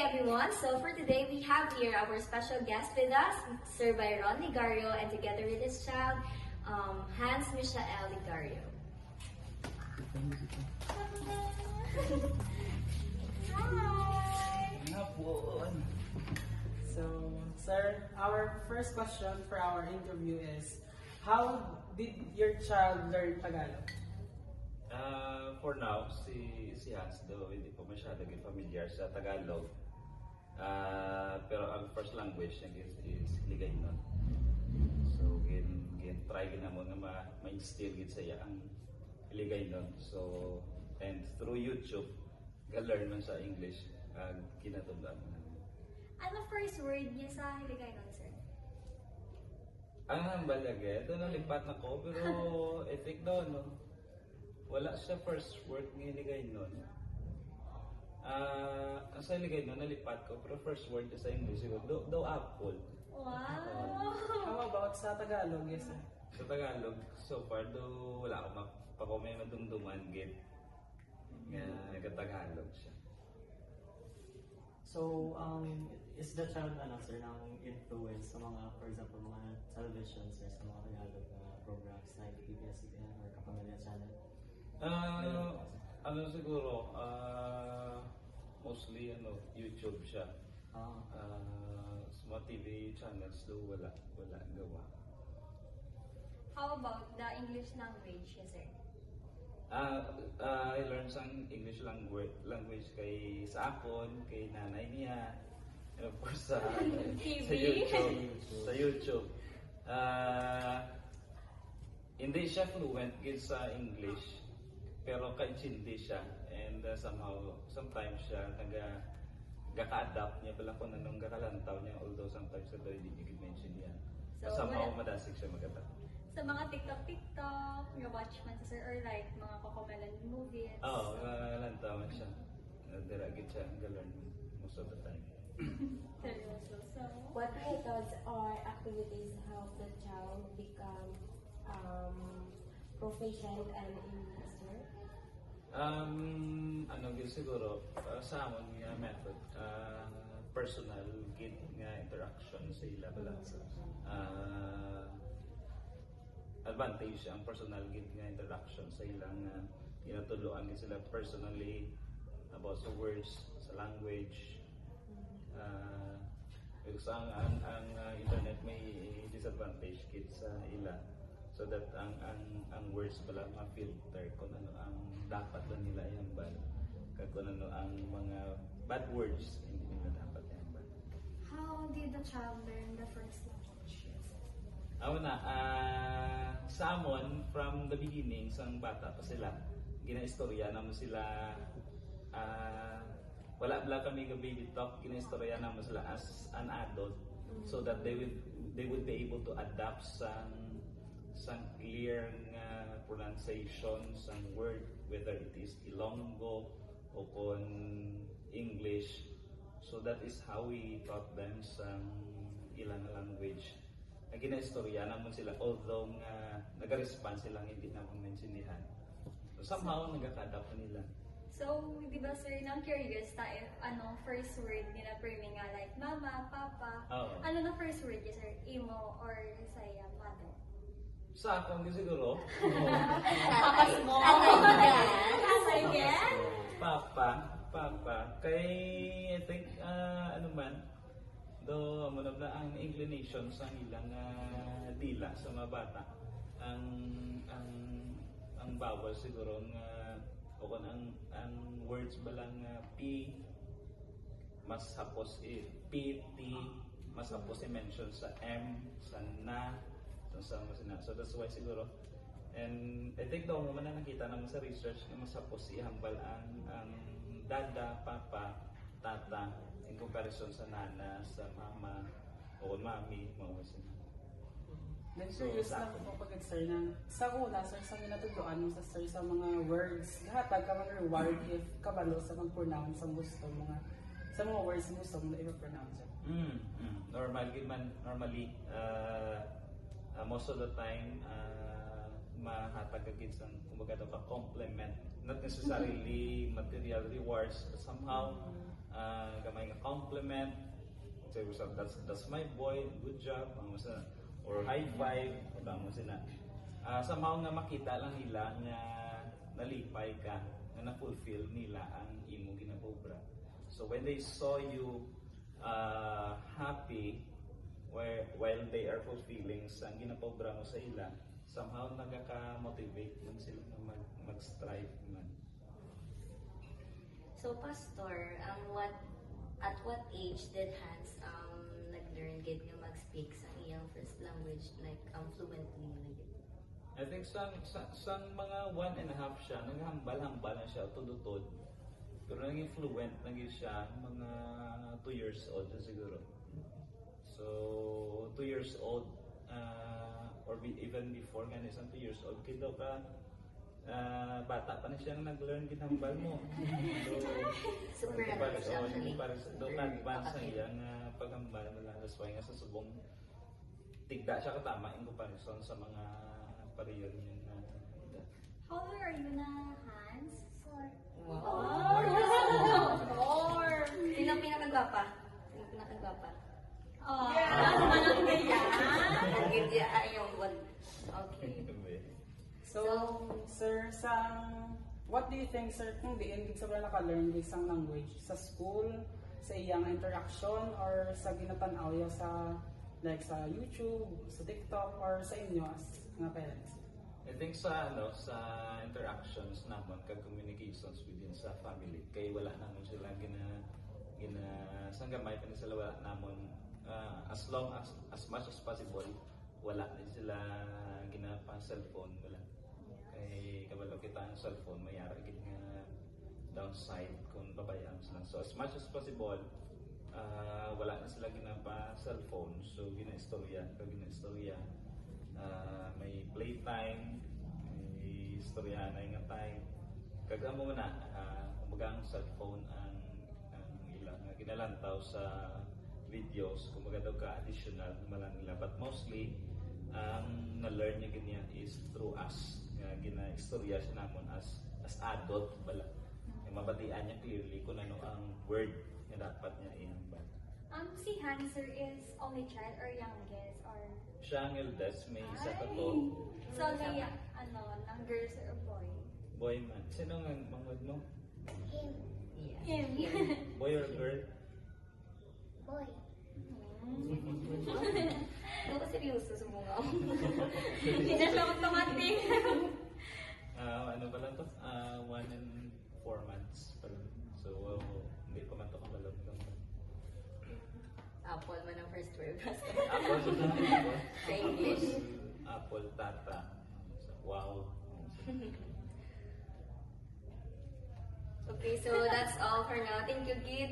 everyone. So for today, we have here our special guest with us, Sir Byron Ligario, and together with his child, Hans Michael Ligario. Hi! So, sir, our first question for our interview is, how did your child learn Tagalog? For now, si Hans daw hindi pa masyado familiar sa Tagalog. Pero ang first language niya is Hiligaynon. So, try na mo nga ma-instill sa iya ang Hiligaynon. So, and through YouTube, ga-learn man sa English, kinatundaan mo na. Ano first word niya sa Hiligaynon, sir? Balagay. Ito nalipat na ko, pero I think daw, no? Wala siya first word ng Hiligaynon. Ang sa Hiligaynon, nalipat ko, pero first word niya sa English, daw apple. Wow! How about sa Tagalog, yes, sir? Sa Tagalog, so far, wala akong pakumay madumduman, nga Tagalog siya. So, is the child, sir, nang influence sa mga, for example, mga televisions or sa mga Tagalog programs like ABS-CBN or Kapamilya Channel? Siguro, mostly, YouTube siya. Sa mga TV channels, wala gawa. How about the English language, sir? I learned some English language kay sa akon, kay nanay niya, and of course sa YouTube. Hindi siya fluent sa English, pero kaintindi siya, and sometimes siya gaka-adapt niya pala kung anong gakalantaw niya, although sometimes ito hindi niya mention niya. So, somehow madasig siya mag-adapt. Sa mga TikTok, yung watch man, sir, or like mga Cocomelon movies? Oo, lantawan siya. Diragit siya, ga-learn most of the time. Seryoso. So, What methods or activities help the child become proficient and English, sir? Siguro, sa amon nga method, personal gid nga interaction sa ila bala. Advantage ang personal gid nga interaction sa ilang ginatuluan sila personally about sa words, sa language. Because ang internet may disadvantage gid sa ila, so that ang words pala ma-filter kung ano ang dapat lang nila ihambal, kung ano ang mga bad words hindi nila dapat ihambal. how did the child learn the first language? Sa amon, from the beginning, sang bata pa sila, ginaistorya naman sila, wala kami baby talk, ginaistorya naman sila as an adult, so that they would be able to adapt some clear pronunciation, some word, whether it is Ilonggo o kon English. So that is how we taught them some ilang language. Ginaistorya naman sila, although nag-respond silang hindi naman mensionihan. So somehow nagkaka-adapt nila. So, di ba sir, nang curious tayo, first word nila priming nga like mama, papa. Oo. Ano na first word niya sir? Imo or saya, mother? Sa akin siguro, Papa's mo. Again? Papa. Kay, I think, do mo na ang inclination sa ilang dila sa mga bata. Ang bawal siguro o kung ang words ba lang P mas hapos P, T mas hapos i-mention sa M, sa na, sa masina. So that's why siguro. And I think daw mo man nakita naman sa research na mas hapos ihambal ang dada, papa, tata in comparison sa nana, sa mama, o mami, mga sina. Nag-curious lang po pagkat sir na sa una, sir, sa minatuduan mo sa mga words, hatag ka man reward if kabalo sa mga pronounce ang gusto sa mga words mo gusto mo na i-pronounce. Normally, most of the time, mahatag agad sa kumbaga ka compliment, not necessarily material rewards, but somehow gamay nga compliment, say usab that's my boy, good job, ang sa or high five, mo sila. Somehow nga makita lang nila nga nalipay ka, nga na-fulfill nila ang imo ginapobra. So when they saw you happy while they are fulfilling sa ginapobra mo sa ila, somehow nagaka-motivate man sila na mag-strive man. So, Pastor, at what age did Hans nag-learn gid nga mag-speak sa iyang first language, like fluently na gid? I think sa mga 1.5 siya, naghambal-hambal na siya, tudutod. Pero naging fluent, naging siya mga 2 years old na siguro. So, 2 years old, or even before nga isang 2 years old, kito ka, bata pa na siyang nag-learn ginambal mo. So, Super advanced actually. Doon advance ang iyang paghambal nila. That's why nga sa subong, tigda siya katama in comparison sa mga pariyon niya na edad. How old are you na, Hans? 4. Wow! Four. Sino ang pinakagwapa? Sino ang pinakagwapa? Oh, naman ang ganyan. Nag-give yung one. Okay. So, sir, what do you think, sir, kung diin gid sa naka-learn gid isang language sa school, sa iyang interaction, or sa ginatan-aw ya sa like sa YouTube, sa TikTok, or sa inyo as mga parents? I think sa interactions naman kag communications within sa family kay wala namon sila gina sang gamay pa ni sila wala namon as long as much as possible wala din sila ginapa cellphone wala kay kabalo kita ang cellphone mayara gid nga downside kung babayaan sila. So as much as possible wala na sila ginapa cellphone, so ginaistorya may playtime, may istorya na nga time. Kaga mo na, kumbaga ang cellphone ang ilang ginalantaw sa videos, kumbaga daw ka additional naman nila. But mostly, ang na-learn niya ganyan is through us. Gina-istorya siya namon as adult bala. Mabatian niya clearly kung ano ang word na dapat niya i-ambal. Si Hans, sir, is only child or youngest or... Siya ang eldest, may isa ka to. So, may, ng girls or boy? Boy man. Sino nga mangod mo? Yeah. Him. Boy or girl? Ano ba seryoso sa mga Hindi na siya automatic. Ano ba lang to? 1 and 4 months pa lang. So, hindi pa man to kabalog lang. Apple man ang first word. Apple Sa English. Apple, tata. Wow. Okay, so that's all for now. Thank you, Gid.